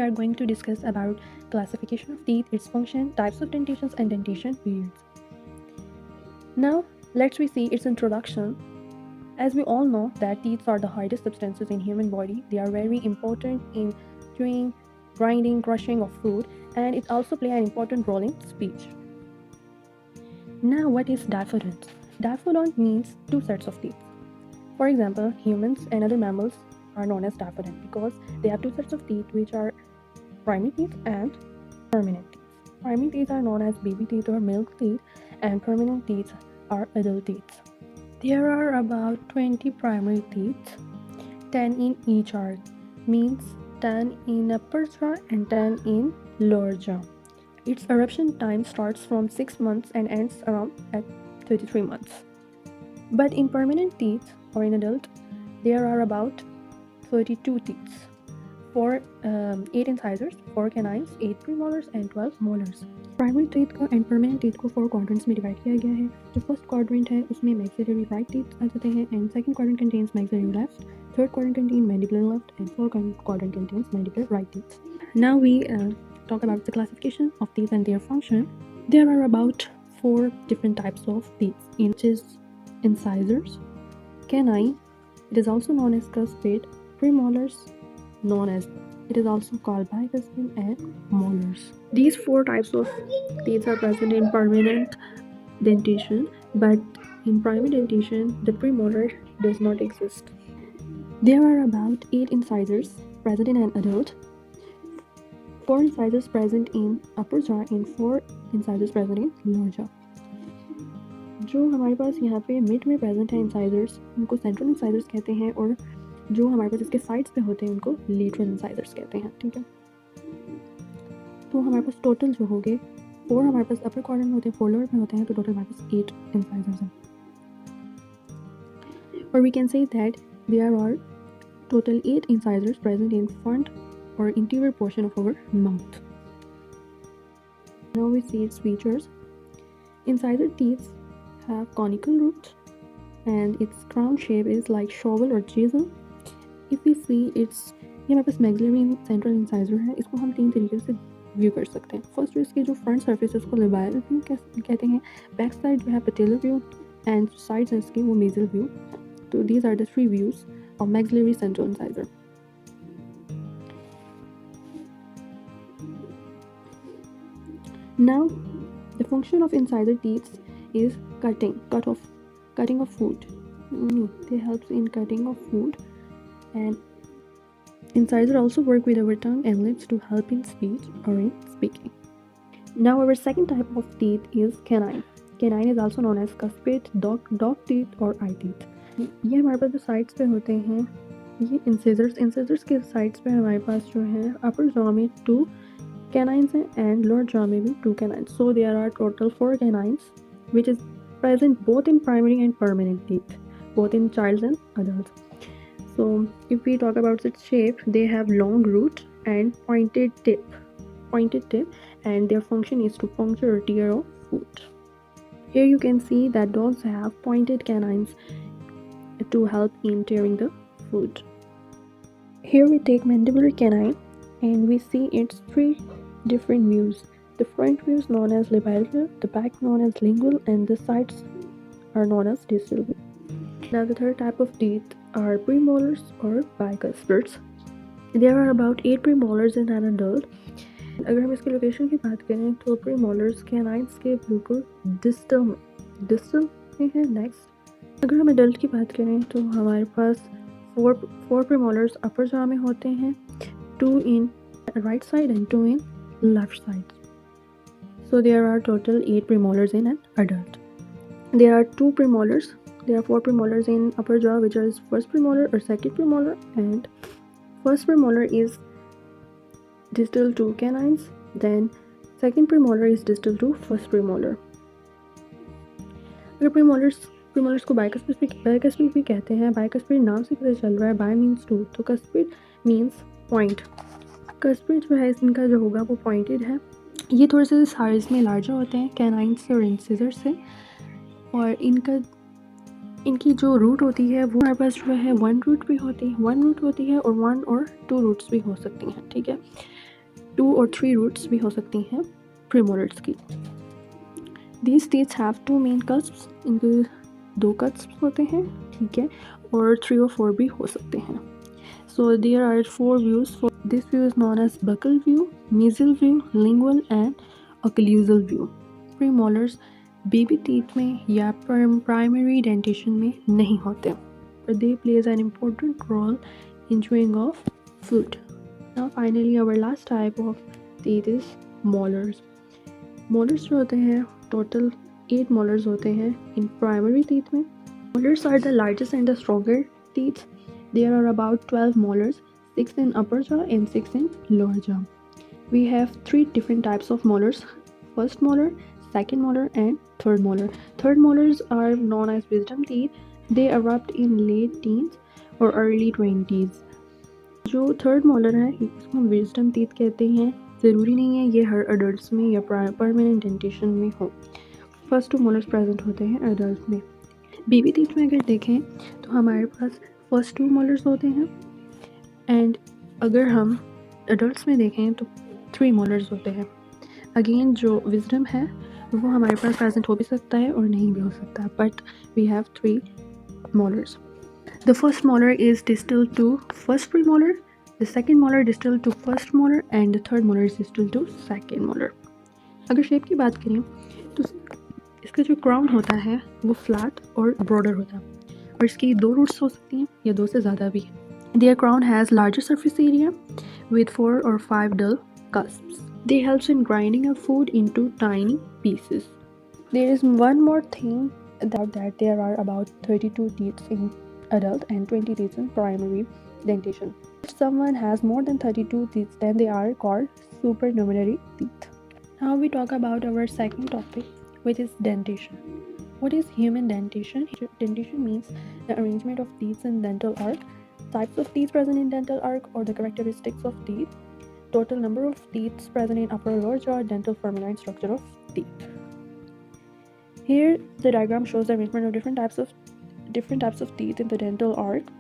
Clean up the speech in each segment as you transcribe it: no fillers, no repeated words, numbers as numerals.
are going to discuss about classification of teeth, its function, types of dentations, and dentation periods. Now, let's see its introduction. As we all know that teeth are the hardest substances in human body. They are very important in chewing, grinding, crushing of food, and it also play an important role in speech. Now, what is difference? Different means two sets of teeth. For example, humans and other mammals are known as different because they have two sets of teeth, which are primary teeth and permanent teeth. Primary teeth are known as baby teeth or milk teeth, and permanent teeth are adult teeth. There are about 20 primary teeth, 10 in each arch, means 10 in upper jaw and 10 in lower jaw. Its eruption time starts from 6 months and ends around at 33 months. But in permanent teeth or in adult, there are about 32 teeth. 8 incisors, 4 canines, 8 premolars and 12 molars. Primary teeth को and permanent teeth को 4 quadrants में divide किया गया है. जो first quadrant है उसमें maxillary right teeth आ जाते हैं and second quadrant contains maxillary left, third quadrant contain mandibular left and fourth quadrant contains mandibular right teeth. Now we talk about the classification of teeth and their function. There are about 4 different types of teeth, which is incisors, canine, it is also known as cuspid, premolars, known as it is also called bicuspid, and molars. These 4 types of teeth are present in permanent dentition, but in primary dentition, the premolar does not exist. There are about 8 incisors present in an adult, 4 incisors present in upper jaw and 4 incisors present in lower jaw. जो हमारे पास यहाँ पे mid में present है incisors, उनको central incisors कहते हैं, और जो हमारे पास इसके साइड्स पे होते हैं उनको लेटरल इंसाइजर्स कहते हैं. ठीक है, तो हमारे पास टोटल जो हो गए 4 हमारे पास अपर क्वाड्रेंट में होते हैं, 4 लोअर में होते हैं, तो टोटल हमारे पास 8 इंसाइजर्स हैं. और we can say that there are total 8 incisors present in front or interior portion of our mouth. Now we see its features. Incisor teeth have conical root and its crown shape is like shovel or chisel. If we see its ये हमारे पास maxillary central incisor है, इसको हम 3 तरीके से view कर सकते हैं. फर्स्ट इसके जो फ्रंट सर्फेस है उसको labial व्यू कहते हैं, बैक साइड जो है patellar व्यू एंड साइड्स हैं इसके वो nasal व्यू. तो these are the 3 views of maxillary central incisor. Now, the function of incisor teeth is cutting of food. They help in cutting of food, and incisor also work with our tongue and lips to help in speech or in speaking. Now, our second type of teeth is canine. Canine is also known as cuspid, dog teeth or eye teeth. ये हमारे पास जो sides पे होते हैं ये incisors के sides पे हमारे पास जो है अपर जॉ में 2 canines and lower jaw may be 2 canines. So there are total 4 canines which is present both in primary and permanent teeth, both in childs and adults. So if we talk about its shape, they have long root and pointed tip, and their function is to puncture or tear off food. Here you can see that dogs have pointed canines to help in tearing the food. Here we take mandibular canine and we see its 3 different views. The front view is known as labial view, the back known as lingual, and the sides are known as distal view. Now the third type of teeth are premolars or bicuspids. There are about 8 premolars in an adult. अगर हम इसके location की बात करें तो premolars canines के बिल्कुल distal में है. नेक्स्ट अगर हम adult की बात करें तो हमारे पास 4 premolars upper jaw में होते हैं, 2 in right side and 2 in left side. So there are total 8 premolars in an adult. There are 2 premolars. There are 4 premolars in upper jaw, which is first premolar or second premolar, and first premolar is distal to canines, then second premolar is distal to first premolar. अगर premolars को bicuspid भी कहते हैं. bicuspid नाम से पता चल रहा है, bi means 2, तो cuspid means point. कस्पिड जो है इनका जो होगा वो पॉइंटेड है. ये थोड़े से साइज में लार्जर होते हैं कैनाइन से और इंसिजर से, और इनकी जो रूट होती है वो हमारे पास जो है 1 रूट होती है और 1 और 2 रूट्स भी हो सकती हैं. ठीक है, 2 और 3 रूट्स भी हो सकती हैं प्रीमोलर्स की। These teeth have 2 main cusps, इनके 2 cusps होते हैं, ठीक है, और 3 और 4 भी हो सकते हैं। So there are 4 views. For this view is known as buccal view, mesial view, lingual and occlusal view. Premolars baby teeth में या primary dentation में नहीं होते, but they plays an important role in chewing of food. Now finally our last type of teeth is molars. Molars जो होते हैं total 8 molars होते हैं in primary teeth में. Molars are the largest and the stronger teeth. There are about 12 molars, 6 in upper jaw and 6 in lower jaw. We have 3 different types of molars: first molar, second molar and third molar. Third molars are known as wisdom teeth. They erupt in late teens or early 20s. जो third molar है इसको हम wisdom teeth कहते हैं। ज़रूरी नहीं है ये हर अडल्ट में या परमानेंट डेंटेशन में हो। फर्स्ट 2 मोलर्स प्रेजेंट होते हैं अडल्ट में। बेबी टीथ में अगर देखें तो हमारे पास फर्स्ट 2 मोलर्स होते हैं, एंड अगर हम अडल्ट में देखें तो 3 मोलर्स होते हैं। अगेन जो विजडम है वो हमारे पास प्रेजेंट हो भी सकता है और नहीं भी हो सकता, but we have 3 molars. The first molar is distal to first premolar, the second molar distal to first molar and the third molar is distal to second molar. अगर शेप की बात करें तो इसका जो क्राउन होता है वो फ्लैट और ब्रॉडर होता है, और इसकी 2 रूट्स हो सकती हैं या 2 से ज़्यादा भी। Their crown has larger surface area with 4 or 5 dull cusps. They helps in grinding up food into tiny pieces. There is one more thing that there are about 32 teeth in adult and 20 teeth in primary dentation. If someone has more than 32 teeth, then they are called supernumerary teeth. Now we talk about our second topic, which is dentation. What is human dentation? Dentation means the arrangement of teeth in dental arc, types of teeth present in dental arc or the characteristics of teeth, total number of teeth present in upper lower jaw, dental formula and structure of teeth. Here the diagram shows the arrangement of different types of teeth in the dental arc.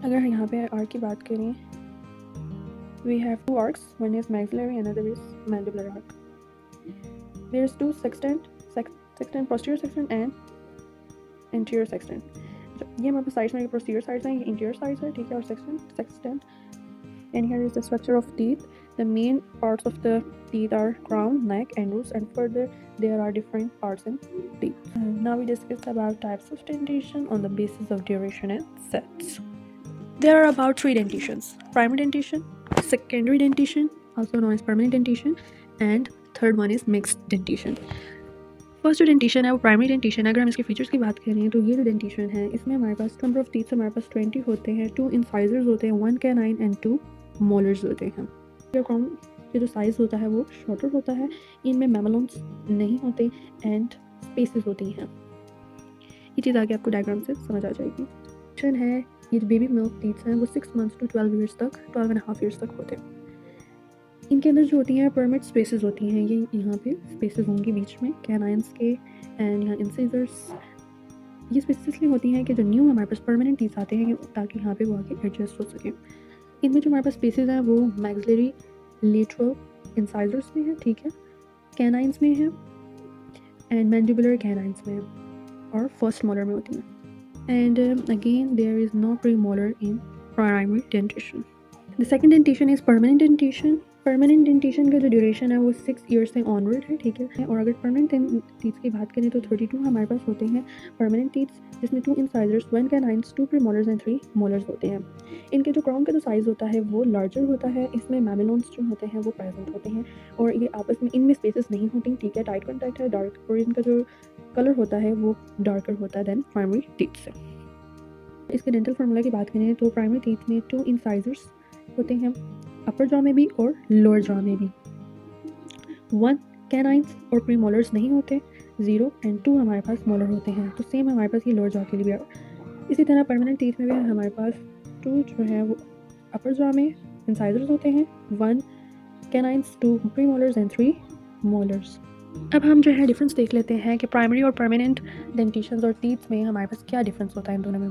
अगर यहाँ पे arc की बात करें, we have 2 arcs. One is maxillary, another is mandibular arc. There is 2 sextant, posterior sextant and anterior sextant. ये हमारे पास sides में posterior sides हैं, ये interior sides है, ठीक है, और sextant. And here is the structure of teeth. The main parts of the teeth are crown, neck and roots, and further there are different parts in teeth. Now we discuss about types of dentation on the basis of duration and sets. There are about 3 dentations: primary dentation, secondary dentation, also known as permanent dentation, and third one is mixed dentation. First जो dentition है वो primary dentition है। अगर हम इसके features की बात करें तो ये जो डेंटेशन है इसमें हमारे पास नंबर ऑफ टीथ हमारे पास 20 होते हैं, 2 इंसाइजर्स होते हैं, 1 कैनाइन एंड 2 मोलर्स होते हैं। क्राउन के जो साइज होता है वो शॉर्टर होता है, इनमें मैमलोन्स नहीं होते एंड स्पेसेस होती हैं। ये चीज़ आगे आपको डायग्राम से समझ आ जाएगी। है ये जो बेबी मिल्क टीथ हैं वो 6 मंथ्स टू 12 ईयर्स तक, 12.5 ईयर्स तक होते हैं। इनके अंदर जो होती हैं परमिट स्पेसेस होती हैं, ये यहाँ पे स्पेसेस होंगी बीच में कैनाइंस के, एंड यहाँ इंसिजर्स। ये स्पेसेस इसलिए होती हैं कि जो न्यू हमारे पास परमानेंट टीथ आते हैं ताकि यहाँ पे वो आगे एडजस्ट हो सके। इनमें जो हमारे पास स्पेसेस हैं वो मैक्सिलरी, लेटरल, इंसाइजर्स में है, ठीक है, कैनाइंस में है एंड मैंडिबुलर कैनाइंस में है, और फर्स्ट मोलर में होती हैं। And again there is no premolar in primary dentition. The second dentition is permanent dentition. Permanent dentition का जो ड्यूरेशन है वो 6 ईयर्स से ऑनवर्ड है, ठीक है। और अगर परमानेंट टीथ की बात करें तो 32 हमारे पास होते हैं परमानेंट टीथ, जिसमें 2 incisors, 1 canines, 2 premolars and 3 molars होते हैं। इनके जो क्राउन का जो साइज़ होता है वो लार्जर होता है, इसमें मैमेलोन्स जो होते हैं वो प्रेजेंट होते हैं, और ये आपस में इनमें स्पेसेस नहीं होती, ठीक है, टाइट कॉन्टैक्ट है, डार्क, और इनका जो कलर होता है वो डार्कर होता है दैन प्राइमरी टीथ से। इसके डेंटल फार्मूला की बात करें तो प्राइमरी टीथ में 2 इंसाइजर्स होते हैं, अपर जॉ में भी और लोअर जॉ में भी। 1 कैनाइंस और प्रीमोलर्स नहीं होते, 0 एंड 2 हमारे पास मोलर होते हैं। तो सेम हमारे पास ये लोअर जॉ के लिए भी है। इसी तरह परमानेंट टीथ में भी हमारे पास 2 जो है वो अपर जॉ में इंसाइजर्स होते हैं, 1 कैनाइंस, 2 प्रीमोलर्स एंड 3 मोलर्स। अब हम जो है डिफरेंस देख लेते हैं कि प्राइमरी और परमानेंट डेंटेशन और टीथ में हमारे पास क्या डिफरेंस होता है इन दोनों में।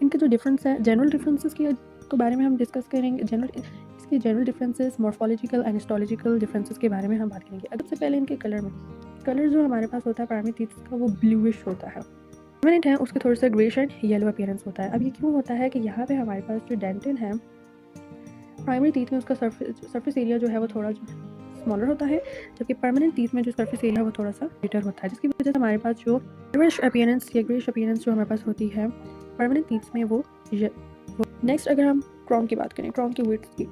इनके जो डिफरेंस है, जनरल डिफरेंसेस के बारे में हम डिस्कस करेंगे। जनरल इसके general differences, morphological and histological differences के बारे में हम बात करेंगे। सबसे पहले इनके कलर जो हमारे पास होता है प्राइमरी टीथ का वो ब्लूइश होता है। परमानेंट है उसके थोड़ा सा ग्रेश एंड येलो अपीयरेंस होता है। अब ये क्यों होता है कि यहाँ पे हमारे पास जो डेंटिन है प्राइमरी टीथ में उसका सरफेस एरिया जो है वो थोड़ा स्मॉलर होता है, जबकि परमानेंट टीथ में जो सरफेस एरिया है वो थोड़ा सा ग्रेटर होता है, जिसकी वजह से हमारे पास जो ग्रेश अपीयरेंस या ग्रेश अपीयरेंस जो हमारे पास होती है परमानेंट टीथ में वो नेक्स्ट अगर हम क्राउन की बात करें, क्राउन की विड्थ की,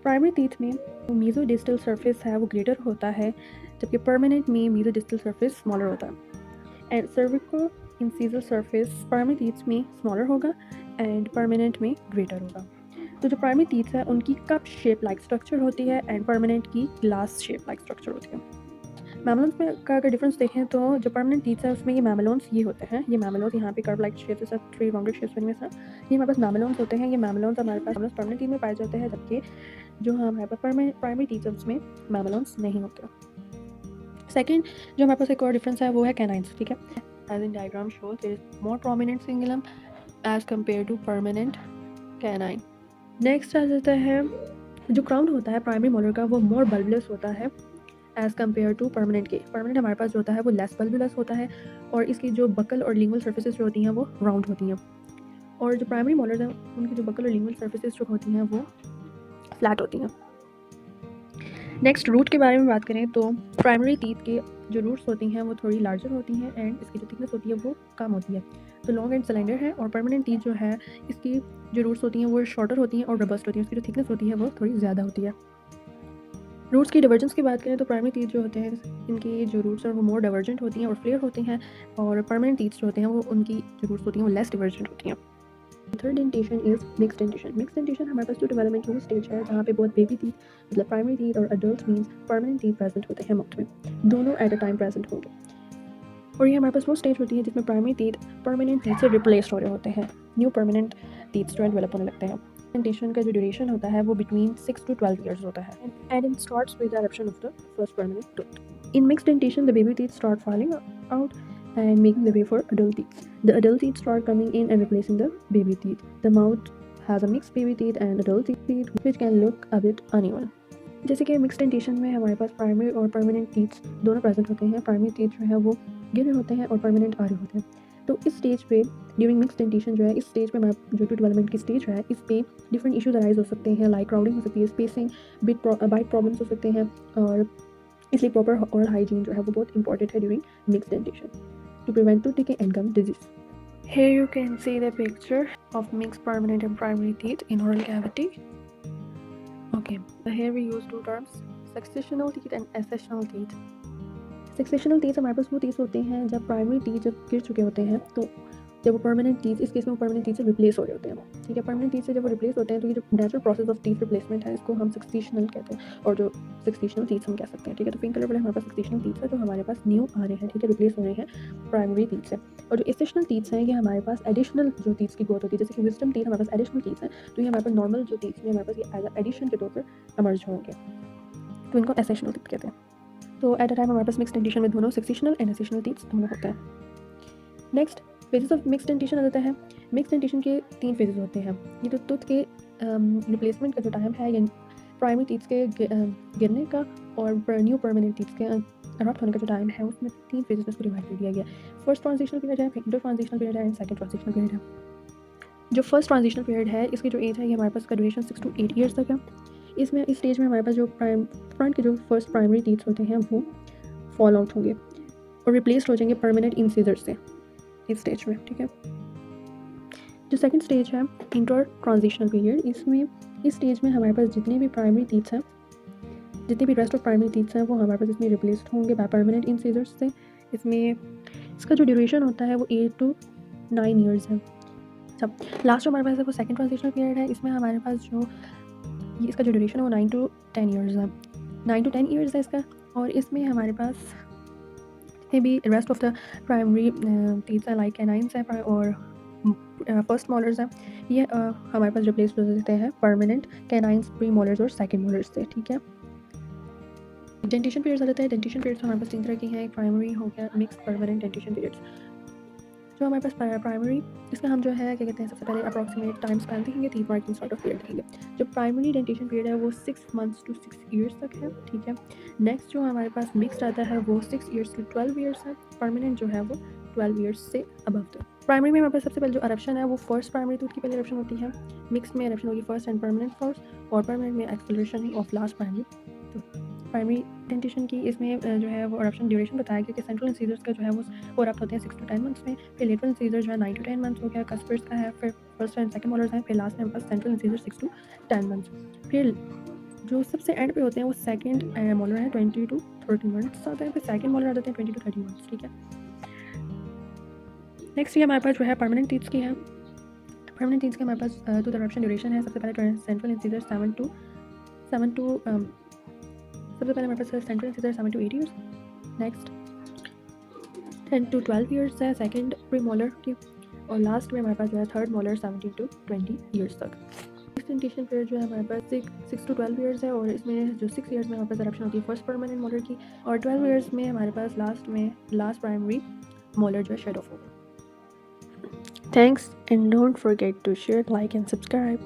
प्राइमरी टीथ में जो मीजोडिस्टल सरफेस है वो ग्रेटर होता है, जबकि परमानेंट में मीजोडिस्टल सरफेस स्मॉलर होता है। And cervical incisal surface primary teeth में स्मॉलर होगा एंड परमानेंट में ग्रेटर होगा। तो जो प्राइमरी टीथ है उनकी कप शेप लाइक स्ट्रक्चर होती है एंड परमानेंट की ग्लास शेप लाइक स्ट्रक्चर होती है। मैमलोन्स में का अगर डिफरेंस देखें तो जो परमानेंट टीथ है उसमें ये मैमलोन्स ये होते हैं, ये मैमलोन्स यहाँ पे कर्व लाइक शेप के साथ 3 राउंडेड शेप्स बने हुए हैं, ये हमारे पास मैमलोन्स होते हैं। ये मैमलोन्स हमारे पास परमानेंट टीथ में पाए जाते हैं, जबकि जो हमारे पास प्राइमरी टीथ है उसमें मैमलोन्स नहीं होते। सेकेंड जो हमारे पास एक और डिफरेंस है वो है कैनाइन्स, ठीक है। As in diagram shows there is more prominent cingulum as compare to permanent canine. Next आ जाता है जो क्राउन होता है प्राइमरी मोलर का वो मोर बल्बुलस होता है एज कम्पेयर टू परमानेंट के। परमानेंट हमारे पास जो होता है वो लेस बल्बुलस होता है और इसकी जो बकल और लिंगुअल सर्फेसेस जो होती हैं वो राउंड होती हैं, और जो प्राइमरी मोलर्स हैं उनकी जो बकल और लिंगुअल सर्फेसेस जो होती हैं वो फ्लैट होती हैं। नेक्स्ट रूट के बारे में बात करें तो प्राइमरी टीथ के जो रूट्स होती हैं वो थोड़ी लार्जर होती हैं एंड इसकी जो थिकनेस होती है वो कम होती है, तो लॉन्ग एंड सिलेंडर है। और परमानेंट टीथ जो है इसकी जो रूट्स होती हैं वो शॉर्टर होती हैं और रबस्ट होती हैं, उसकी जो थिकनेस होती है वो थोड़ी ज़्यादा होती है। रूट्स की डिवर्जेंस की बात करें तो प्राइमरी टीथ जो होते हैं इनकी जो रूट्स हैं वो मोर डाइवर्जेंट होती हैं और फ्लेयर होती हैं, और परमानेंट टीथ जो होते हैं वो उनकी जो रूट्स होती हैं वो लेस डाइवर्जेंट होती हैं। Third dentition is mixed dentition. Mixed dentition हमारे पास जो डेवलपमेंट की वो स्टेज है जहाँ पे बहुत बेबी टीथ मतलब प्राइमरी टीथ और adult means permanent teeth present होते हैं माउथ में, दोनों एट अ टाइम प्रेजेंट होंगे। और ये हमारे पास वो स्टेज होती है जिसमें प्राइमरी टीथ परमानेंट टीथ से रिप्लेस हो रहे होते हैं, न्यू परमानेंट टीथ जो डेवलप होने लगते हैं। डेंटेशन का जो ड्यूरेशन होता है वो बिटवीन 6 to 12 ईयर्स होता है and it starts with the eruption of the first permanent tooth. In mixed dentition the baby teeth start falling out and making the way for adult teeth. The adult teeth start coming in and replacing the baby teeth. The mouth has a mixed baby teeth and adult teeth which can look a bit uneven. जैसे कि mixed dentition में हमारे पास primary और permanent teeth दोनों present होते हैं। Primary teeth जो है वो गिरे होते हैं और परमानेंट आरे होते हैं। तो इस स्टेज पे ड्यूरिंग मिक्स्ड डेंटेशन जो है इस स्टेज पे जो टू डेवलपमेंट की स्टेज है इस पे डिफरेंट इश्यूज अराइज हो सकते हैं, लाइक क्राउडिंग हो सकती है, स्पेसिंग, बाइट प्रॉब्लम्स हो सकते हैं, और इसलिए प्रॉपर ओरल हाइजीन जो है वो बहुत इंपॉर्टेंट है during mixed dentition to prevent tooth decay and gum disease. Here you can see the picture of mixed permanent and primary teeth in oral cavity. Okay, here we use two terms, successional teeth and accessional teeth. Successional teeth हमारे पास वो teeth होते हैं जब primary teeth जब गिर चुके होते हैं, तो जब वो परमानेंट टीथ इस केस में वो परमानेंट टीथ से रिप्लेस हो रहे होते हैं, ठीक है। परमानेंट टीथ से जब वो रिप्लेस होते हैं तो ये जो natural process of teeth replacement है इसको हम सक्सेशनल कहते हैं, और जो सक्सेशनल टीथ हम कह सकते हैं, ठीक है। तो पिंक कलर वाले हमारे पास सक्सेशनल टीथ है जो हमारे पास न्यू आ रहे हैं, ठीक है, रिप्लेस हो रहे हैं प्राइमरी टीथ से। और जो एक्सेशनल टीथ्स हैं ये हमारे पास एडिशनल जो टीथ्स की ग्रोथ होती है, जैसे कि विजडम टीथ हमारे पास एडिशनल टीथ्स हैं, तो ये हमारे पास नॉर्मल जो टीथ्स हैं हमारे पास ये एज एडिशन के तौर पर एमर्ज होंगे, तो इनको एक्सेशनल टीथ कहते हैं। तो एट अ टाइम हमारे पास मिक्स्ड डेंटेशन में दोनों सक्सेशनल एंड एक्सेशनल टीथ्स दोनों होते हैं। Next phases of mixed dentition आ जाता है। मिक्स्ड डेंटेशन के 3 फेजेस होते हैं। ये जो टूथ के रिप्लेसमेंट का जो टाइम है या प्राइमरी टीथ के गिरने का और न्यू परमानेंट टीथ के अडॉप्ट होने का जो टाइम है उसमें 3 फेजेस में इसको डिवाइड कर दिया गया। फर्स्ट ट्रांजिशनल पीरियड है, फिर इंटर ट्रांजिशनल पीरियड है एंड सेकंड ट्रांजिशनल पीरियड है। जो फर्स्ट ट्रांजिशनल पीरियड है इसकी जो एज है ये हमारे पास का ड्यूरेशन 6 to 8 ईयर्स तक है। इसमें इस स्टेज में हमारे पास जो फ्रंट के जो फर्स्ट प्राइमरी टीथ होते हैं वो फॉल आउट होंगे और रिप्लेस्ड हो जाएंगे परमानेंट इंसिजर से इस स्टेज में, ठीक है। जो सेकंड स्टेज है इंटर ट्रांजिशनल पीरियड, इसमें इस स्टेज में हमारे पास जितने भी प्राइमरी टीथ्स हैं, जितने भी रेस्ट ऑफ प्राइमरी टीथ्स हैं वो हमारे पास इसमें रिप्लेस्ड होंगे बाय परमानेंट इंसिजर्स से। इसमें इसका जो ड्यूरेशन होता है वो 8 to 9 ईयर्स है। जब लास्ट जो हमारे पास है वो सेकंड ट्रांजिशनल पीरियड है, इसमें हमारे पास जो इसका जो ड्यूरेशन है वो 9 to 10 ईयर्स है, 9 to 10 ईयर्स है इसका। और इसमें हमारे पास जितने भी rest of the primary teeths हैं लाइक कैनाइन्स हैं और फर्स्ट मोलर्स हैं ये हमारे पास रिप्लेस हो जाते हैं परमानेंट कैनाइन्स, प्री मोलर्स और सेकंड मोलर्स से, ठीक है। डेंटेशन पीरियड्स आ जाता है। डेंटेशन पीरियड्स हमारे पास 3 तरह की हैं, प्राइमरी हो गया, मिक्स, परमानेंट डेंटेशन पीरियड्स। जो हमारे पास प्राइमरी, इसका हम जो है क्या कहते हैं, सबसे पहले अप्रॉक्सीमेट टाइम स्पैन देखेंगे, teeth marking sort of period देखेंगे। जो प्राइमरी डेंटेशन पीरियड है वो 6 मंथ्स टू 6 ईयर्स तक है, ठीक है। नेक्स्ट जो हमारे पास मिक्स्ड आता है वो 6 ईयर्स टू 12 ईयर्स है। परमानेंट जो है वो 12 ईयर्स से अबव तक। प्राइमरी में हमारे पास सबसे पहले जो अरप्शन है वो फर्स्ट प्राइमरी टूथ की पहले अरप्शन होती है, मिक्स में अरप्शन होगी फर्स्ट एंड परमानेंट फर्स्ट, और परमानेंट में exploration of last primary tooth. Primary dentition की इसमें जो है वो अरप्शन ड्यूरेशन बताया गया कि सेंट्रल इंसीजर्स का जो है वो रप्ट होते हैं 6 to 10 मंथ्स में, फिर लेटरल इंसीजर जो है 9 to 10 मंथ्स हो गया, कस्पर्स का है, फिर फर्स्ट एंड सेकंड मोलर्स हैं, फिर लास्ट में हमारे पास सेंट्रल इंसीजर 6 to 10 मंथ्स। फिर जो सबसे एंड पे होते हैं वो सेकंड मोलर है 20 to 30 मंथ्स आते हैं, फिर सेकंड मोलर आ जाते हैं 20 to 30 मंथ्स, ठीक है। नेक्स्ट ये हमारे पास जो है परमानेंट टीथ्स की है। परमानेंट टीथ्स के हमारे पास टूथ अरप्शन ड्यूरेशन है। सबसे पहले सेंट्रल इंसीजर 7 to सबसे पहले हमारे पास central incisor 7 to 8 years, next 10 to 12 years है सेकंड प्री मोलर की, और लास्ट में हमारे पास जो है थर्ड मोलर 17 to 20 ईयर्स तक। नेक्स्ट डेंटेशन पीरियड जो है हमारे पास 6 to 12 ईयर्स है, और इसमें जो 6 ईयर्स में हमारे पास अरप्शन होती है फर्स्ट परमानेंट मोलर की, और 12 ईयर्स में हमारे पास लास्ट प्राइमरी मोलर जो है शेड ऑफ होगा। Thanks, and don't forget to share, like and subscribe.